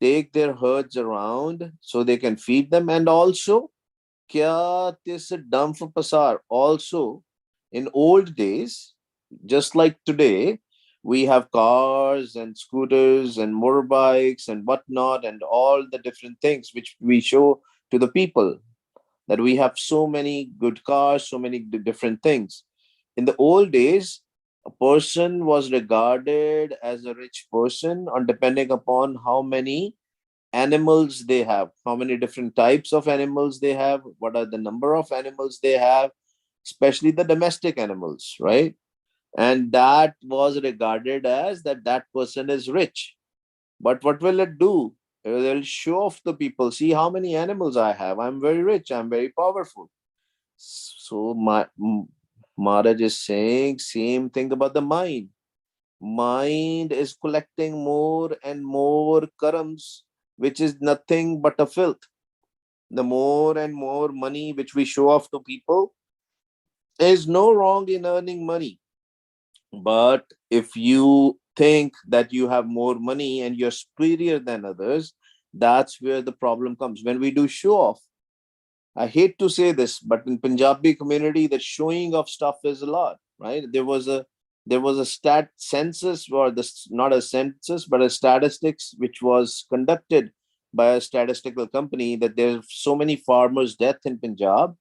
take their herds around so they can feed them. And also, kya this Damph Pasar also, in old days, just like today, we have cars and scooters and motorbikes and whatnot and all the different things which we show to the people, that we have so many good cars, so many different things. In the old days, a person was regarded as a rich person on depending upon how many animals they have, how many different types of animals they have, what are the number of animals they have, especially the domestic animals, right? And that was regarded as that that person is rich. But what will it do? It will show off the people. See how many animals I have. I'm very rich. I'm very powerful. So Maharaj is saying same thing about the mind. Mind is collecting more and more karams, which is nothing but a filth. The more and more money which we show off to people, is no wrong in earning money. But if you think that you have more money and you're superior than others, that's where the problem comes. When we do show off, I hate to say this, but in Punjabi community, the showing of stuff is a lot, right? There was a stat census, or this not a census, but a statistics which was conducted by a statistical company, that there's so many farmers' death in Punjab,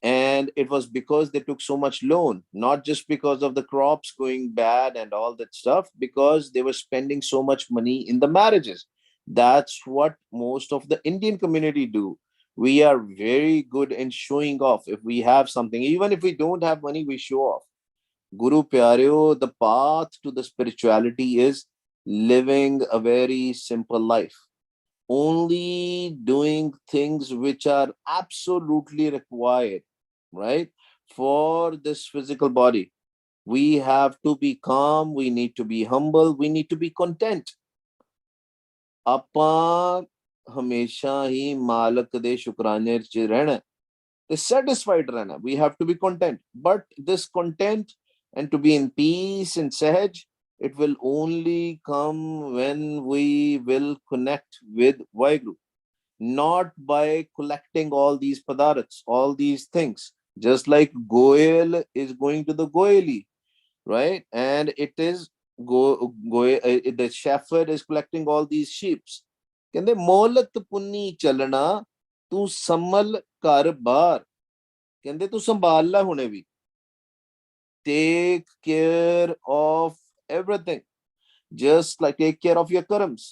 and it was because they took so much loan, not just because of the crops going bad and all that stuff, because they were spending so much money in the marriages. That's what most of the Indian community do. We are very good in showing off. If we have something, even if we don't have money, we show off. Guru Pyareo, the path to the spirituality is living a very simple life, only doing things which are absolutely required, right? For this physical body. We have to be calm, we need to be humble, we need to be content. ਆਪਾਂ ਹਮੇਸ਼ਾ ਹੀ ਮਾਲਕ ਦੇ ਸ਼ੁਕਰਾਨੇ 'ਚ ਰਹਿਣਾ ਤੇ satisfied ਰਹਿਣਾ. We have to be content. But this content and to be in peace and sahaj, it will only come when we will connect with Vaheguru, not by collecting all these padarats, all these things. Just like Goel is going to the Goeli, right? And it is the shepherd is collecting all these sheep. ਕਹਿੰਦੇ ਮੋਲਤ ਪੁੰਨੀ ਚੱਲਣਾ ਤੂੰ ਸੰਮਲ ਘਰ ਬਾਰ, ਕਹਿੰਦੇ ਤੂੰ ਸੰਭਾਲ ਲੈ ਹੁਣੇ ਵੀ, take care of everything, just like take care of your karams.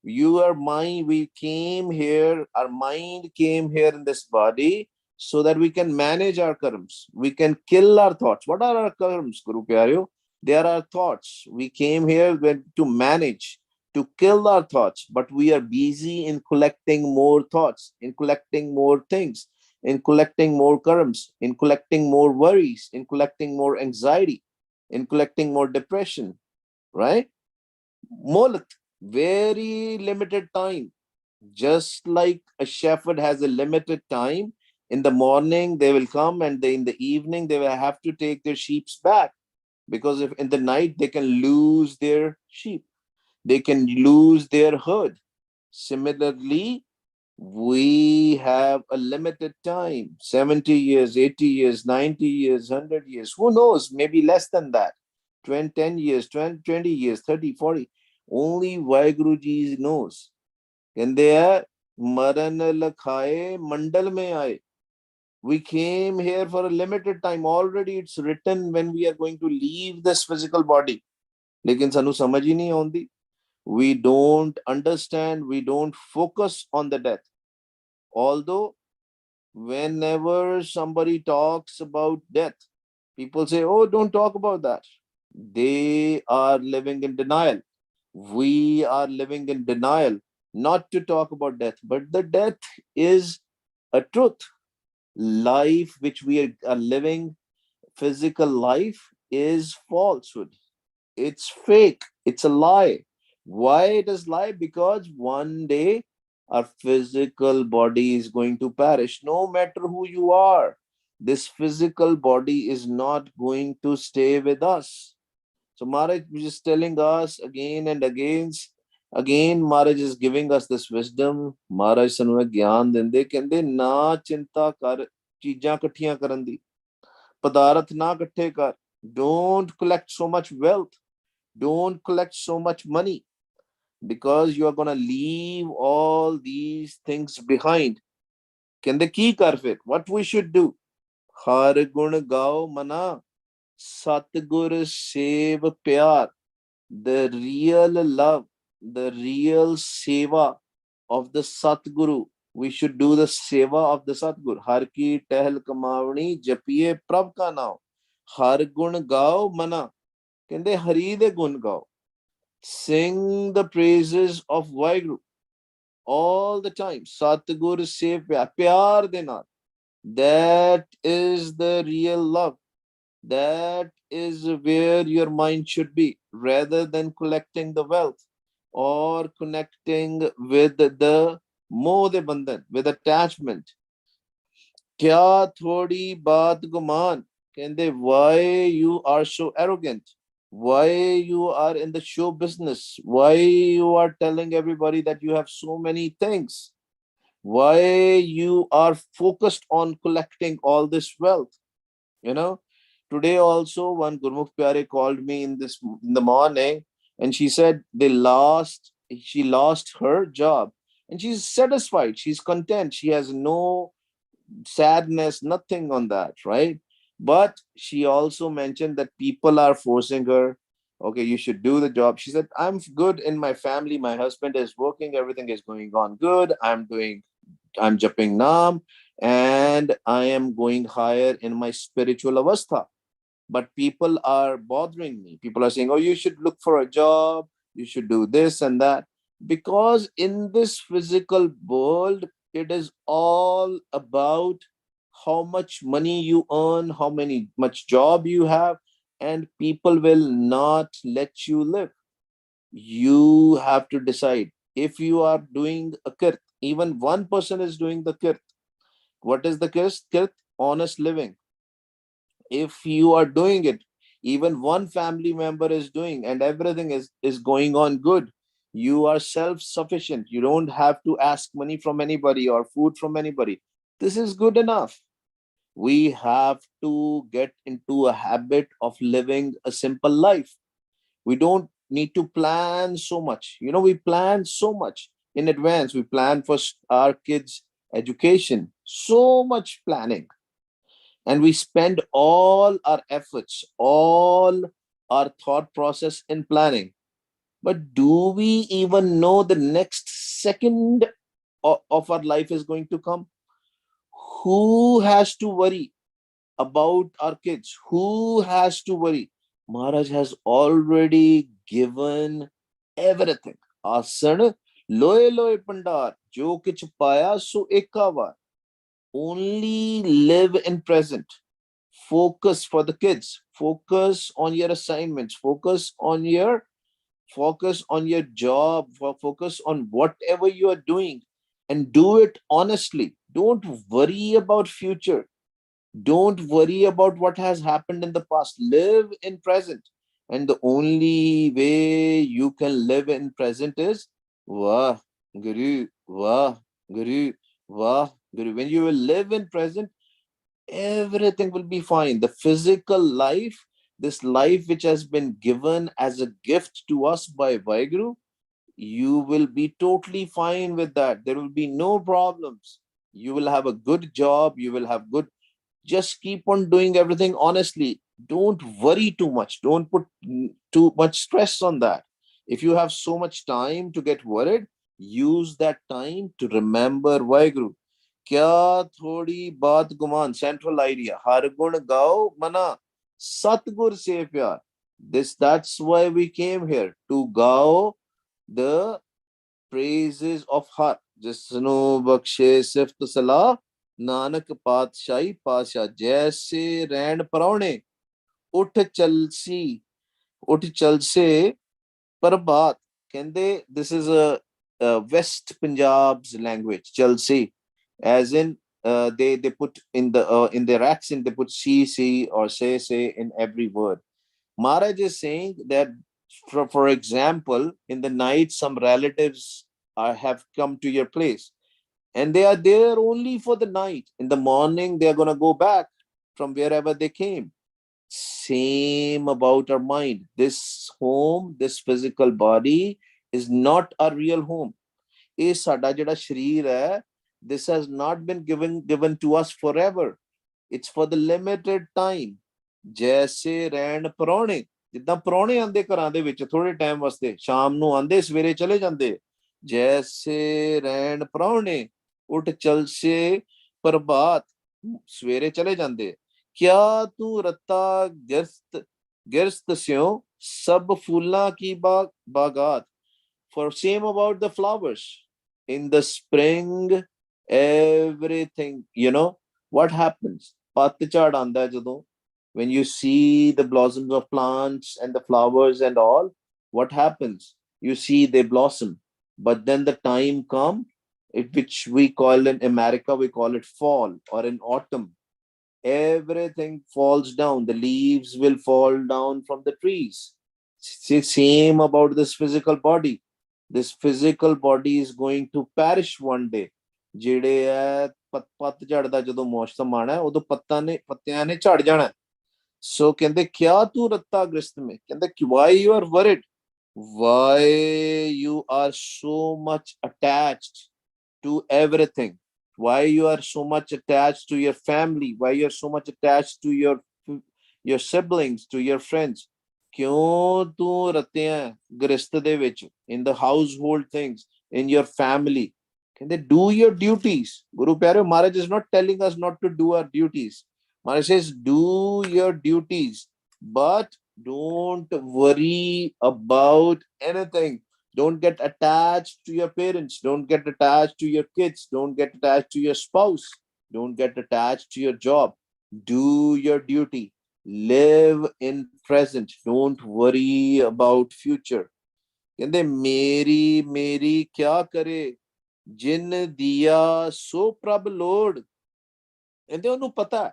Your mind, we came here, our mind came here in this body so that we can manage our karams, we can kill our thoughts. What are our karams, Guru Pyareo? They are our thoughts. We came here to manage, to kill our thoughts, but we are busy in collecting more thoughts, in collecting more things, in collecting more karams, in collecting more worries, in collecting more anxiety, in collecting more depression, right? Molat, very limited time. Just like a shepherd has a limited time, in the morning they will come, and in the evening they will have to take their sheep back, because if in the night they can lose their sheep, they can lose their herd. Similarly, we have a limited time, 70 years, 80 years, 90 years, 100 years, who knows, maybe less than that, 20, 10 years, 20 years, 30, 40. Only Vaheguruji knows. ਕਹਿੰਦੇ ਆ ਮਰਨ ਲਖਾਏ ਮੰਡਲ mein aaye. We came here for a limited time. Already it's written when we are going to leave this physical body. लेकिन ਸਾਨੂੰ ਸਮਝ ਹੀ ਨਹੀਂ ਆਉਂਦੀ. We don't understand, we don't focus on the death. Although whenever somebody talks about death, people say, oh, don't talk about that. They are living in denial. We are living in denial not to talk about death, but the death is a truth. Life which we are living, physical life, is falsehood. It's fake. It's a lie. Why it is lie? Because one day our physical body is going to perish. No matter who you are, this physical body is not going to stay with us. So Maharaj is just telling us again and again Again, Maharaj is giving us this wisdom. Maharaj ਸਾਨੂੰ ਇਹ ਗਿਆਨ ਦਿੰਦੇ, ਕਹਿੰਦੇ ਨਾ ਚਿੰਤਾ ਕਰ ਚੀਜ਼ਾਂ ਇਕੱਠੀਆਂ ਕਰਨ ਦੀ, ਪਦਾਰਥ ਨਾ ਇਕੱਠੇ ਕਰ. Don't collect so much wealth. Don't collect so much money, because you are going to leave all these things behind. ਕਹਿੰਦੇ ਕੀ ਕਰ ਫਿਰ? What we should do? ਹਰ ਗੁਣ ਗਾਓ ਮਨਾ, ਸਤਿਗੁਰ ਸੇਵ ਪਿਆਰ. The real love, the real seva of the Satguru. We should do the seva of the Satguru. Har ki tehal kamavani japiye prabh ka naam. Har gun gao mana. Kende hari de gun gao. Sing the praises of Vaheguru all the time. Satguru save pyar de naal. That is the real love. That is where your mind should be, rather than collecting the wealth or connecting with the moh bandhan, with attachment. Kya thodi baat guman? Kende, why you are so arrogant? Why you are in the show business? Why you are telling everybody that you have so many things? Why you are focused on collecting all this wealth? You know, today also one Gurmukh Pyare called me in the morning, and she said she lost her job, and she's satisfied, she's content, she has no sadness, nothing on that, right? But she also mentioned that people are forcing her, okay, you should do the job. She said, I'm good in my family, my husband is working, everything is going on good, I'm jumping Nam, and I am going higher in my spiritual avastha. But people are bothering me. People are saying, oh, you should look for a job, you should do this and that. Because in this physical world, it is all about how much money you earn, how much job you have, and people will not let you live. You have to decide. If you are doing a kirt, even one person is doing the kirt. What is the kirt? Honest living. If you are doing it, even one family member is doing, and everything is going on good, you are self-sufficient, you don't have to ask money from anybody or food from anybody. This is good enough. We have to get into a habit of living a simple life. We don't need to plan so much. We plan so much in advance. We plan for our kids education, so much planning, and we spend all our efforts, all our thought process in planning. But do we even know the next second of our life is going to come? Who has to worry about our kids? Who has to worry? Maharaj has already given everything. Asan loe loe pandar, jo kich paya so ekavar. Only live in present. Focus for the kids. Focus on your assignments. Focus on your job. Focus on whatever you are doing, and do it honestly. Don't worry about future. Don't worry about what has happened in the past. Live in present. And the only way you can live in present is Vah Guru, Vah Guru, Vah Guru. When you will live in present, everything will be fine. The physical life, this life which has been given as a gift to us by Vaheguru, you will be totally fine with that. There will be no problems. You will have a good job. You will have good. Just keep on doing everything honestly. Don't worry too much. Don't put too much stress on that. If you have so much time to get worried, use that time to remember Vaheguru. Kya thodi baat guman, central idea. Har gun gao mana, satgur se pyar. That's why we came here, to gao the praises of Har. Jisnu bakshe sift salah, Nanak Patshahi Pasha. Jaise Rain Paraune, Ut Chalsi, Ut Chalse Parbat. Kende, this is a West Punjab's language, Chalsi, as in they put in their accent, they put C or say in every word. Maharaj is saying that For example, in the night, some relatives have come to your place and they are there only for the night. In the morning, they are going to go back from wherever they came. Same about our mind. This home, this physical body is not a real home. ਇਹ ਸਾਡਾ ਜਿਹੜਾ ਸ਼ਰੀਰ ਹੈ, this has not been given to us forever. It's for the limited time. ਜੈਸੇ ਰਹਿਣ ਪ੍ਰਾਹੁਣੇ, ਜਿੱਦਾਂ ਪ੍ਰਾਹੁਣੇ ਆਂਦੇ ਘਰਾਂ ਦੇ ਵਿੱਚ ਥੋੜੇ ਟਾਈਮ ਵਾਸਤੇ, ਸ਼ਾਮ ਨੂੰ ਆਂਦੇ ਸਵੇਰੇ ਚਲੇ ਜਾਂਦੇ, ਜੈਸੇ ਰਹਿਣ ਪ੍ਰਾਹੁਣੇ ਉੱਠ ਚਲਸੇ ਪ੍ਰਭਾਤ, ਸਵੇਰੇ ਚਲੇ ਜਾਂਦੇ। ਕਿਆ ਤੂੰ ਰੱਤਾ ਗਿਰਸਤ ਸਿਓ ਸਭ ਫੂਲਾਂ ਕੀ ਬਾਗਾਤ। For same about the flowers. In the spring, everything, what happens? Patchad aanda jadon, when you see the blossoms of plants and the flowers and all, what happens? You see they blossom. But then the time come, which we call in America, we call it fall, or in autumn. Everything falls down. The leaves will fall down from the trees. Same about this physical body. This physical body is going to perish one day. ਜਿਹੜੇ ਹੈ ਪਤਝੜ ਦਾ ਜਦੋਂ ਮੌਸਮ ਆਣਾ ਉਦੋਂ ਪੱਤਿਆਂ ਨੇ ਝੜ ਜਾਣਾ। ਸੋ ਕਹਿੰਦੇ ਕਿਆ ਤੂੰ ਰੱਤਾ ਗ੍ਰਸਤ ਮੇ, ਕਹਿੰਦੇ why you are worried, why you are so much attached to everything, why you are so much attached to your family, why you are so much attached to your siblings, to your friends. ਕਿਉਂ ਤੂੰ ਰੱਤਿਆਂ ਗ੍ਰਸਤ ਦੇ ਵਿੱਚ, in the household things, in your family. ਕਹਿੰਦੇ do your duties. ਗੁਰੂ ਪਿਆਰਿਓ, Maharaj is not telling us not to do our duties. Maharaj says do your duties, but don't worry about anything. Don't get attached to your parents. Don't get attached to your kids. Don't get attached to your spouse. Don't get attached to your job. Do your duty. Live in present. Don't worry about future. ਕਹਿੰਦੇ ਮੇਰੀ ਕਿਆ ਕਰੇ ਜਿਨ ਦਿਆ ਸੋ ਪ੍ਰਭ ਲੋੜ। ਕਹਿੰਦੇ ਉਹਨੂੰ ਪਤਾ,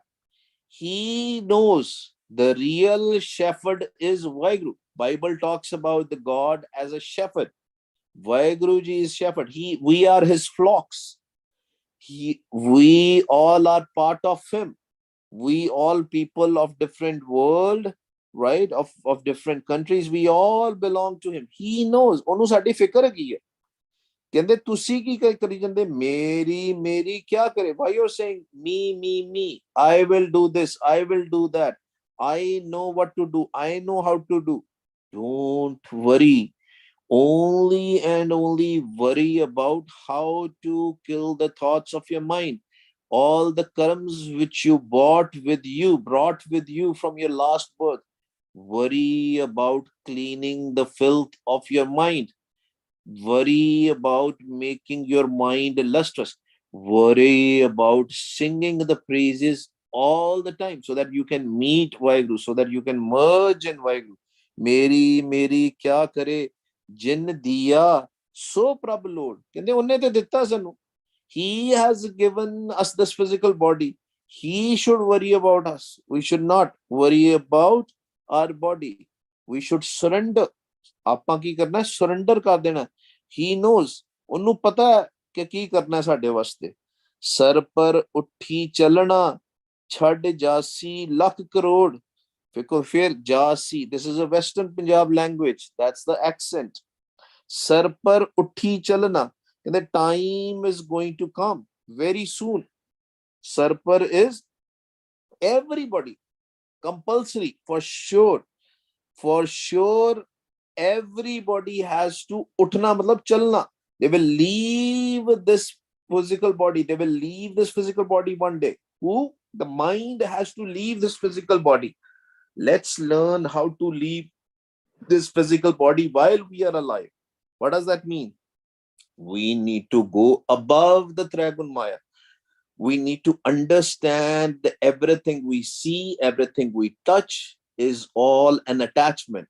he knows the real shepherd is Vaheguru. Bible talks about the God as a shepherd. Vaheguru ji is shepherd. We are his flocks. We all are part of him. We all people of different world, right, of different countries, we all belong to him. He knows. ਉਹਨੂੰ ਸਾਡੀ ਫਿਕਰ ਹੈਗੀ ਹੈ। ਕਹਿੰਦੇ ਤੁਸੀਂ ਕੀ ਕਰੀ ਜਾਂਦੇ, ਮੇਰੀ ਕਿਆ ਕਰੇ। why you're saying me, I will do this, I will do that, I know what to do, I know how to do. Don't worry. Only and only worry about how to kill the thoughts of your mind. All the karmas which you brought with you from your last birth. Worry about cleaning the filth of your mind. Worry about making your mind lustrous. Worry about singing the praises all the time so that you can meet Vaheguru, so that you can merge in Vaheguru. ਮੇਰੀ ਕਿਆ ਕਰੇ ਜਿਨ ਦਿਆ ਸੋ ਪ੍ਰਭ ਲੋੜ। ਕਹਿੰਦੇ ਉਹਨੇ ਤੇ ਦਿੱਤਾ ਸਾਨੂੰ। He has given us this physical body. He should worry about us. We should not worry about our body. We should surrender. ਆਪਾਂ ਕੀ ਕਰਨਾ, surrender ਕਰ ਦੇਣਾ। He knows. ਉਹਨੂੰ ਪਤਾ ਹੈ ਕਿ ਕੀ ਕਰਨਾ ਸਾਡੇ ਵਾਸਤੇ। ਸਰ ਪਰ ਉੱਠੀ ਚੱਲਣਾ ਛੱਡ ਜਾਸੀ ਲੱਖ ਕਰੋੜ। ਫਿਰ ਜਾਸੀ, this is a Western Punjab language. That's the accent. Sir ਪਰ ਉੱਠੀ ਚੱਲਣਾ, and the time is going to come very soon. Sarpar is everybody, compulsory, for sure. Everybody has to utna, matlab chalna. They will leave this physical body. They will leave this physical body one day. Who? The mind has to leave this physical body. Let's learn how to leave this physical body while we are alive. What does that mean? We need to go above the Trigun Maya. We need to understand that everything we see, everything we touch is all an attachment.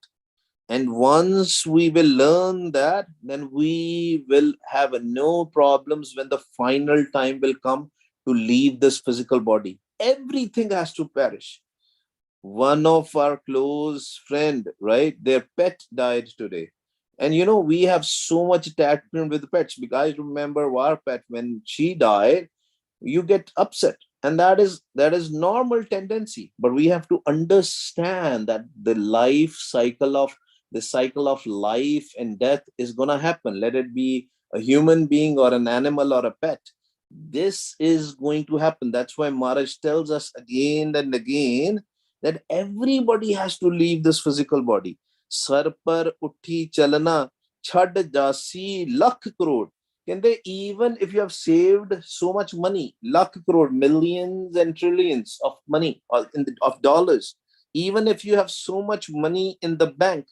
And once we will learn that, then we will have no problems when the final time will come to leave this physical body. Everything has to perish. One of our close friend, right? Their pet died today. And we have so much attachment with pets, because I remember our pet when she died, you get upset, and that is normal tendency. But we have to understand that the cycle of life and death is going to happen, let it be a human being or an animal or a pet. This is going to happen. That's why Maharaj tells us again and again that everybody has to leave this physical body. Sar par uthi chalna, chhad jasi lakh crore. Can they, even if you have saved so much money, lakh crore, millions and trillions of money, of dollars, even if you have so much money in the bank,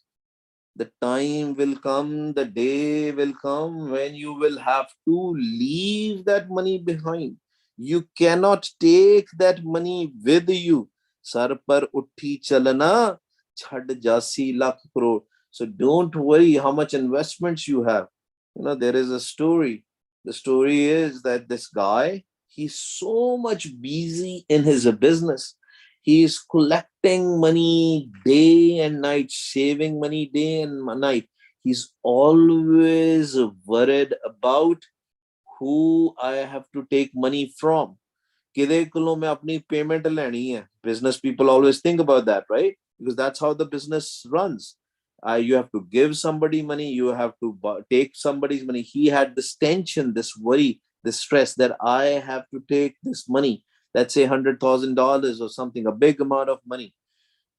the time will come, the day will come when you will have to leave that money behind. You cannot take that money with you. Sar par uthi chalana, chhad jasi lakh crore. So don't worry how much investments you have. There is a story. The story is that this guy, he's so much busy in his business. He is collecting money day and night, saving money day and night. He's always worried about who I have to take money from. किदे कोलों मैं अपनी payment लेनी है. Business people always think about that, right? Because that's how the business runs. You have to give somebody money, you have to take somebody's money. He had this tension, this worry, this stress that I have to take this money. Let's say $100,000 or something, a big amount of money.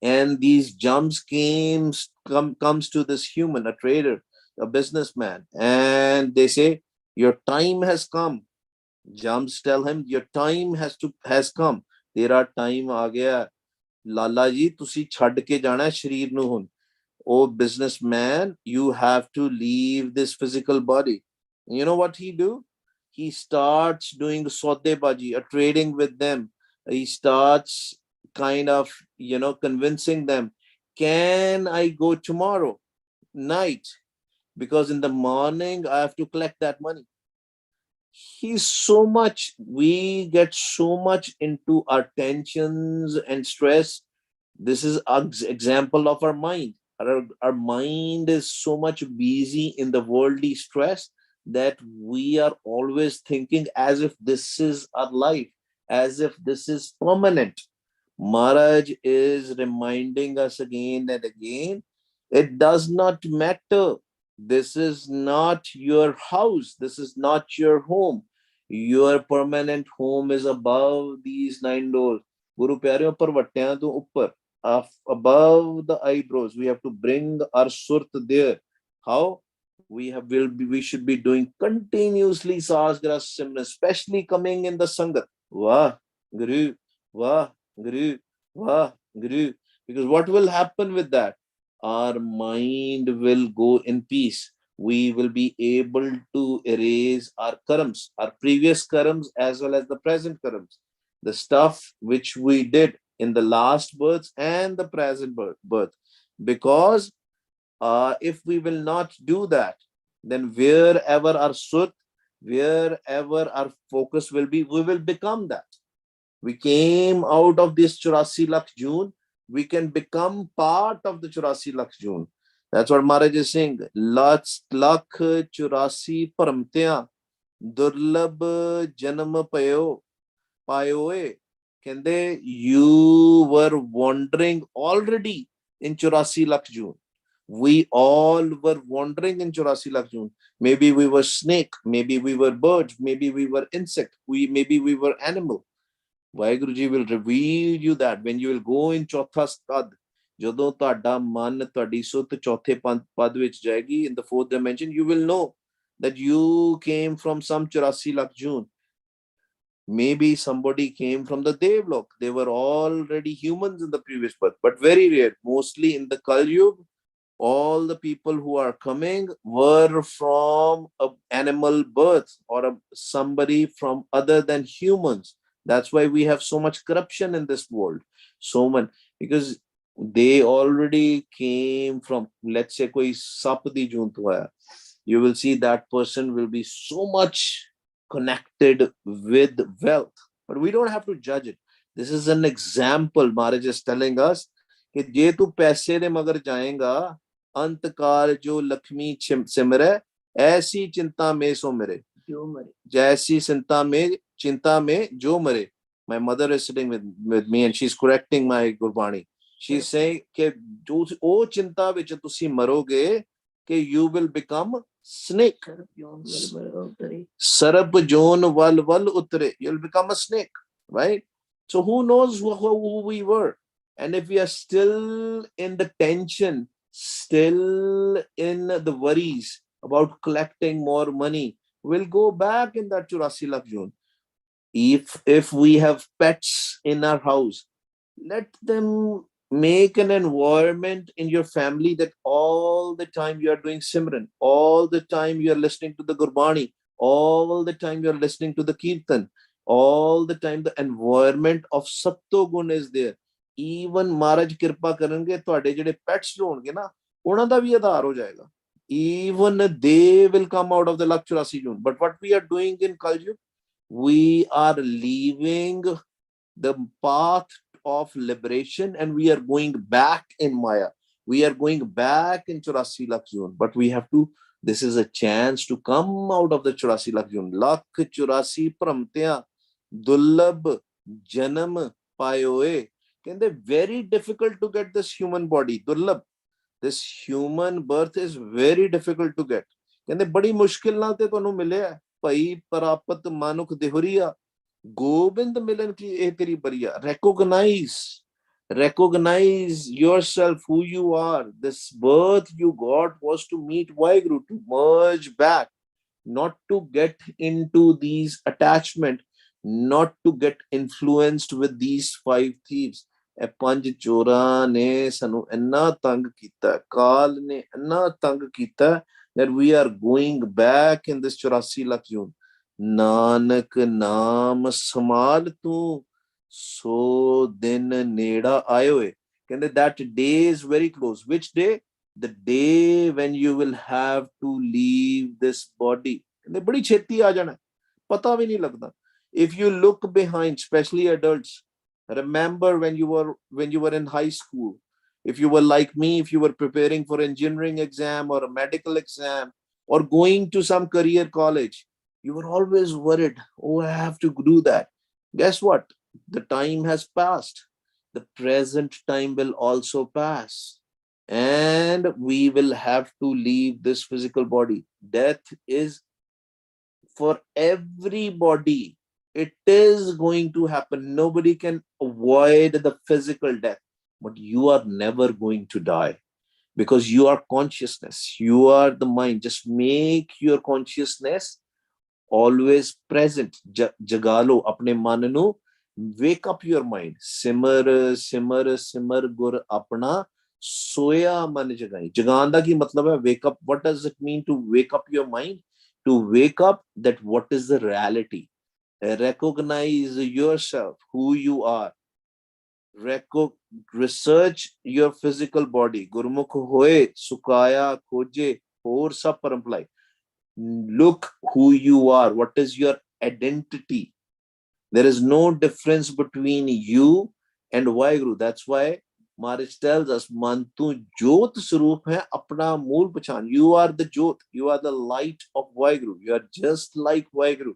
And these jumps comes to this human, a trader, a businessman, and they say, your time has come. Jumps tell him, your time has come. तेरा time आ गया, लाला जी तुसी छड़ के जाना है शरीर नु हुन. Oh businessman, you have to leave this physical body. And you know what he do? He starts doing soddebaji, trading with them. He starts kind of convincing them, can I go tomorrow night, because in the morning I have to collect that money. We get so much into our tensions and stress. This is an example of our mind. Our mind is so much busy in the worldly stress that we are always thinking as if this is our life, as if this is permanent. Maharaj is reminding us again and again, it does not matter. This is not your house. This is not your home. Your permanent home is above these nine doors. Guru Pyareo par vattiyan to uppar, above the eyebrows. We have to bring our surt there. How? We should be doing continuously Sahasgra Simran, especially coming in the Sangat. Wah, Guru, Wah, Guru, Wah, Guru. Because what will happen with that? Our mind will go in peace. We will be able to erase our karams, our previous karams as well as the present karams. The stuff which we did in the last births and the present birth. Because if we will not do that, then wherever our sut, wherever our focus will be, we will become that. We came out of this 84 lakh June, we can become part of the 84 lakh June. That's what Maharaj is saying. Lakh 84 paramtya durlabh janam payoe. Kende, you were wandering already in 84 lakh June. We all were wandering in 84 lakh June. Maybe we were snake, maybe we were birds, maybe we were insect, maybe we were animal. Vaheguru Ji will reveal you that when you will go in Chautha Stad, ਜਦੋਂ ਤੁਹਾਡਾ ਮਨ ਤੁਹਾਡੀ ਸੁੱਤ ਚੌਥੇ ਪਦ ਵਿੱਚ ਜਾਏਗੀ, in the fourth dimension, you will know that you came from some 84 lakh June. Maybe somebody came from the Devlok. They were already humans in the previous birth, but very rare. Mostly in the Kal Yuga, all the people who are coming were from an animal birth or somebody from other than humans. That's why we have so much corruption in this world. So much, because they already came from, let's say, koi sap di joon to aaya. You will see that person will be so much connected with wealth. But we don't have to judge it. This is an example. Maharaj is telling us कि जे तू पैसे दे मगर जाएगा, अंतकाल जो लक्ष्मी सिमरे, ऐसी चिंता में सो मरे, जैसी चिंता में जो मरे. My mother is sitting with me and she's correcting my Gurbani. She's saying कि जो ओ चिंता विच तुसी मरोगे कि you will become snake. Sarab Jon Wal Wal Utre. You'll become a snake, right? So who knows who we were? And if we are still in the tension, still in the worries about collecting more money, we'll go back in that 84 lakh zone. If we have pets in our house, let them make an environment in your family that all the time you are doing Simran, all the time you are listening to the Gurbani, all the time you are listening to the Kirtan, all the time the environment of Satto Gun is there. Even Maharaj Kirpa karenge ਤੁਹਾਡੇ ਜਿਹੜੇ pets ਜੋ ਹੋਣਗੇ ਨਾ ਉਹਨਾਂ ਦਾ ਵੀ ਆਧਾਰ ਹੋ ਜਾਏਗਾ. Even they will come out of the Lakh 84 zone. But what we are doing in Kaljug, we are leaving the path of liberation and we are going back in Maya. We are going back in 84 lakh zone. But we have to, this is a chance to come out of the 84 lakh zone. Lakh 84 pramtya dullabh janam payoe. Very difficult to get this human body. Dullabh. This human birth is very difficult to get. ਕਹਿੰਦੇ ਬੜੀ ਮੁਸ਼ਕਿਲ ਨਾਲ ਤੇ ਤੁਹਾਨੂੰ ਮਿਲਿਆ ਭਾਈ ਪ੍ਰਾਪਤ ਮਾਨੁਖ ਦੇਹੁਰੀਆ ਗੋਬਿੰਦ ਮਿਲਨ ਕੀ ਇਹ ਤੇਰੀ ਬਰੀਆ. Recognize yourself, who you are. This birth you got was to meet Vaheguru, to merge back, not to get into these attachment, not to get influenced with these 5 thieves. ਇਹ 5 ਚੋਰਾਂ ਨੇ ਸਾਨੂੰ ਇੰਨਾ ਤੰਗ ਕੀਤਾ, ਕਾਲ ਨੇ ਇੰਨਾ ਤੰਗ ਕੀਤਾ that we are going back in this 84 lakh zone. Nanak ਨਾਮ ਸਮਾਲ ਤੂੰ ਸੋ ਦਿਨ ਨੇੜਾ ਆਏ ਹੋਏ. ਕਹਿੰਦੇ that day is very close. Which day? The day when you will have to leave this body. ਕਹਿੰਦੇ ਬੜੀ ਛੇਤੀ ਆ ਜਾਣਾ, ਪਤਾ ਵੀ ਨਹੀਂ ਲੱਗਦਾ. If you look behind, especially adults, remember when you were in high school, if you were like me, if you were preparing for engineering exam or a medical exam or going to some career college, you were always worried, oh, I have to do that. Guess what? The time has passed. The present time will also pass. And we will have to leave this physical body. Death is for everybody. It is going to happen. Nobody can avoid the physical death. But you are never going to die. Because you are consciousness. You are the mind. Just make your consciousness always present. Jagalo apne man nu. Wake up your mind. Simar, simar, simar gur apna soya man jagai. Jagan da ki matlab hai wake up. What does it mean to wake up your mind? To wake up that what is the reality. Recognize yourself, who you are. Research your physical body. Gurmukh hoye, sukaya, khoje, aur sab paramply. Look who you are. What is your identity? There is no difference between you and Vaheguru. That's why Maharaj tells us, Mantu Jot Swaroop hai apna mool pachan. You are the Jot. You are the light of Vaheguru. You are just like Vaheguru.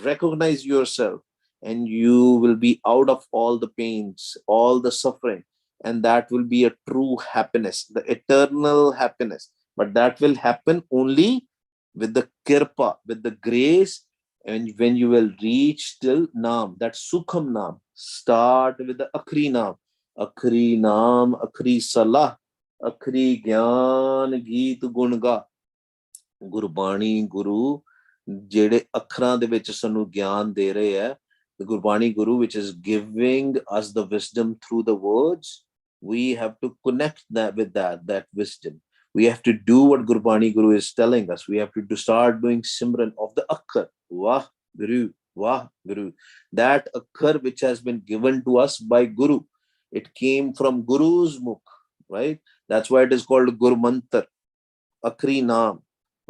Recognize yourself and you will be out of all the pains, all the suffering, and that will be a true happiness, the eternal happiness. But that will happen only with the kirpa, with the grace, and when you will reach till Naam, that Sukham Naam. Start with the Akhri Naam, Akhri Salah, Akhri Gyan, Geet Gunga, Gurbani Guru, ਜਿਹੜੇ ਅੱਖਰਾਂ ਦੇ ਵਿੱਚ ਸਾਨੂੰ ਗਿਆਨ ਦੇ ਰਹੇ ਹੈ, the Gurbani Guru, which is giving us the wisdom through the words. We have to connect that with that wisdom. We have to do what Gurbani Guru is telling us. We have to start doing Simran of the Akhar. Wah Guru, Wah Guru. That Akhar which has been given to us by Guru. It came from Guru's Mukh, right? That's why it is called Guru Mantar, Akhri Naam.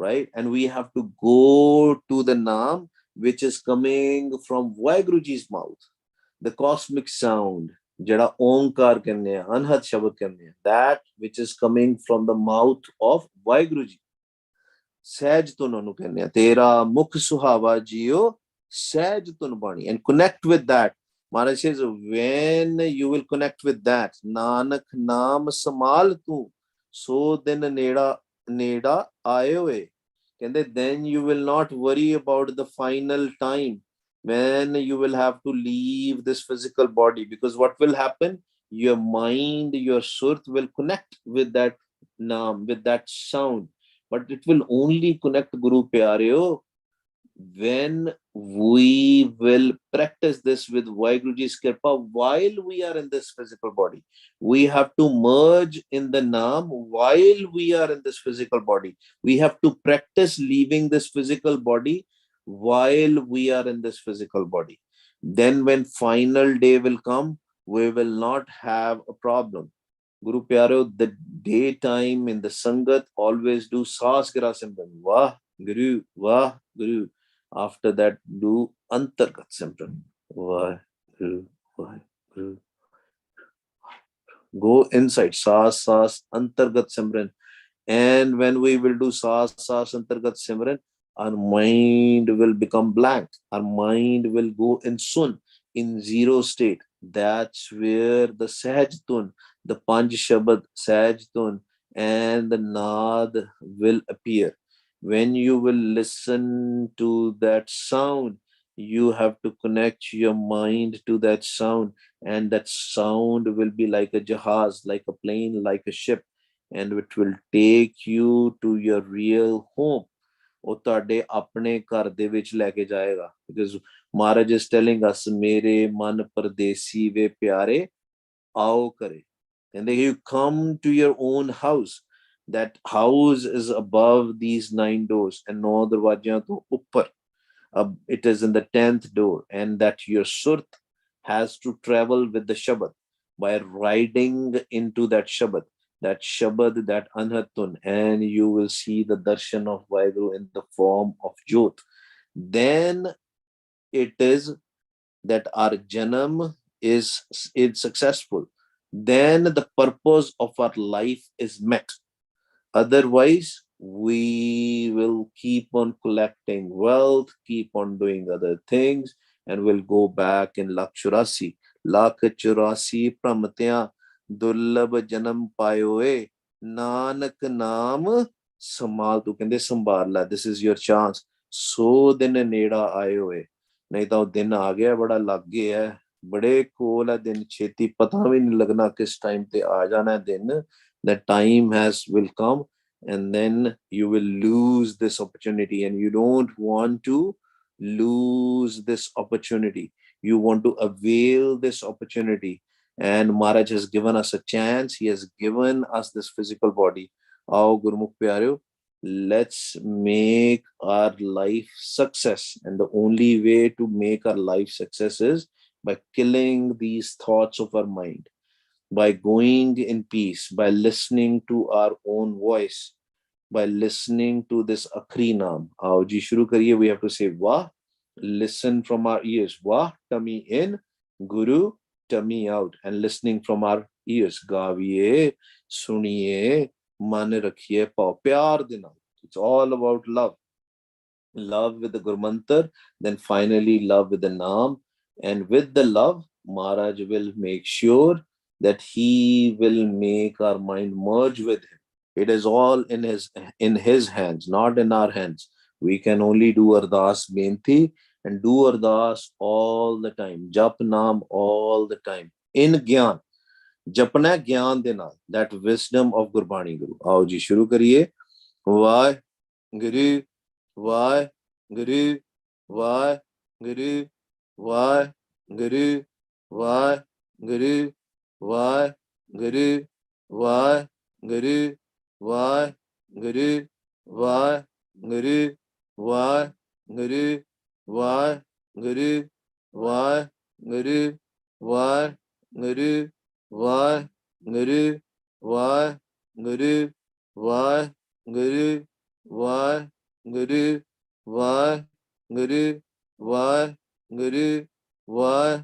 Right? And we have to go to the Naam which is coming from Vaheguruji's mouth. the cosmic sound, ਜਿਹੜਾ ਓਮਕਾਰ ਕਹਿੰਦੇ ਆ, ਅਨਹਦ ਸ਼ਬਦ ਕਹਿੰਦੇ ਆ, that which is coming from the mouth of Waheguru ji, ਸਹਿਜ ਧੁਨ ਉਹਨੂੰ ਕਹਿੰਦੇ ਆ, ਤੇਰਾ ਮੁਖ ਸੁਹਾਵਾ ਜੀਓ ਸਹਿਜ ਧੁਨ ਬਾਣੀ, and connect with that. Maharaj says, when you will connect with that, Nanak ਨਾਮ ਸਮਾਲ ਤੂੰ ਸੋ ਦਿਨ ਨੇੜਾ ਆਏ ਹੋਏ, ਕਹਿੰਦੇ then you will not worry about the final time when you will have to leave this physical body, because what will happen, your mind, your surat will connect with that naam, with that sound, but it will only connect, Guru Pyareo, when we will practice this with Vaheguruji's Kripa while we are in this physical body. We have to merge in the Naam while we are in this physical body. We have to practice leaving this physical body while we are in this physical body. Then when final day will come, we will not have a problem. Guru Pyaro, the daytime in the Sangat, always do Saas Gira Simran. Wah Guru, Wah Guru. After that, do Antargat Simran. Wah Guru, Wah Guru. Go inside, Saas, Saas, Antargat Simran. And when we will do Saas, Saas, Antargat Simran, our mind will become blank. Our mind will go in Sun, in zero state. That's where the Sahaj Tun, the Panch Shabad, Sahaj Tun, and the Naad will appear. When you will listen to that sound, you have to connect your mind to that sound, and that sound will be like a jahaz, like a plane, like a ship, and it will take you to your real home. ਉਹ ਤੁਹਾਡੇ ਆਪਣੇ ਘਰ ਦੇ ਵਿੱਚ ਲੈ ਕੇ ਜਾਏਗਾ, because Maharaj is telling us, ਮੇਰੇ ਮਨ ਪਰਦੇਸੀ ਵੇ ਪਿਆਰੇ ਆਓ ਕਰੇ, and then you come to your own house. That house is above these 9 doors and 9 ਦਰਵਾਜ਼ਿਆਂ ਤੋਂ ਉੱਪਰ. It is in the 10th door, and that your surat has to travel with the Shabad by riding into that Shabad, that Anhatun, and you will see the darshan of Vaheguru in the form of Jyot. Then it is that our Janam is successful. Then the purpose of our life is met. Otherwise, we will keep on collecting wealth, keep on doing other things, and we'll go back in Lakh Churasi. Lakh Churasi Pramatya Dullabh Janam Payoe Nanak Naam Samal Tu Kende Sambarla. This is your chance. So din neda ayoe. नहीं तो दिन आ गया, बड़ा लग गया है, बड़े कोल है दिन, छेती पता भी नहीं लगना किस टाइम पे आ जाना है दिन. The time will come, and then you will lose this opportunity, and you don't want to lose this opportunity. You want to avail this opportunity, and Maharaj has given us a chance. He has given us this physical body. Aao Gurmukh Pyareo, let's make our life success, and the only way to make our life success is by killing these thoughts of our mind, by going in peace, by listening to our own voice, by listening to this Akhri Naam. Aao ji shuru kariye. We have to say Wah, listen from our ears. Wah, tummy in, Guru, tummy out, and listening from our ears. Gaviye, suniye, man rakhiye pao, pyar de naal. It's all about love. Love with the Guru Mantar, then finally love with the Naam. And with the love, Maharaj will make sure that he will make our mind merge with him. It is all in his hands, not in our hands. We can only do Ardas Benti and do Ardas all the time. Jap Naam all the time. In Gyan. Japna Gyan de naal. That wisdom of Gurbani Guru. Aao ji shuru kariye. Why? Guru, why? Guru, why? Guru, why? Guru, why? Guru, why? Guru, why? Guru, why? Guru, why? Guru, why? Guru, why? Guru, why? Guru, why? Guru, why? Guru, why? Guru, why? Guru, why? Guru, why? Guru, why? Guru, why?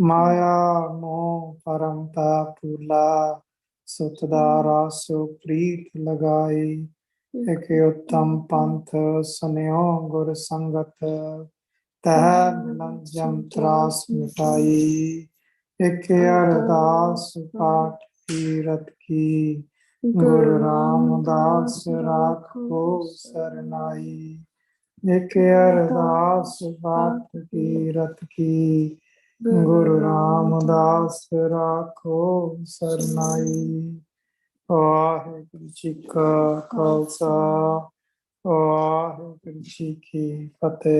ਮਾਇਆ ਮੋਹ ਪਰਮ ਭੂਲਾ ਸੁਤ ਦਾ ਰਾਸੋ ਪ੍ਰੀਤ ਲਗਾਈ ਇਕ ਉਤਮ ਪੰਥ ਸੁਨਿਓ ਗੁਰ ਸੰਗਤ ਤਹ ਮਿਲਨ ਜਮ ਤਰਾਸ ਮਿਟਾਈ ਇਕ ਅਰਦਾਸ ਪਾਠ ਕੀਰਤ ਕੀ ਗੁਰੂ ਰਾਮਦਾਸ ਰਾਖੋ ਸਰਨਾਈ ਇਕ ਅਰਦਾਸ ਪਾਠ ਕੀਰਤ ਕੀ ਗੁਰੂ ਰਾਮਦਾਸ ਰਾਖੋ ਸਰਨਾਈ ਵਾਹਿਗੁਰੂ ਜੀ ਕਾ ਖਾਲਸਾ ਵਾਹਿਗੁਰੂ ਜੀ ਕੀ ਫਤਿਹ।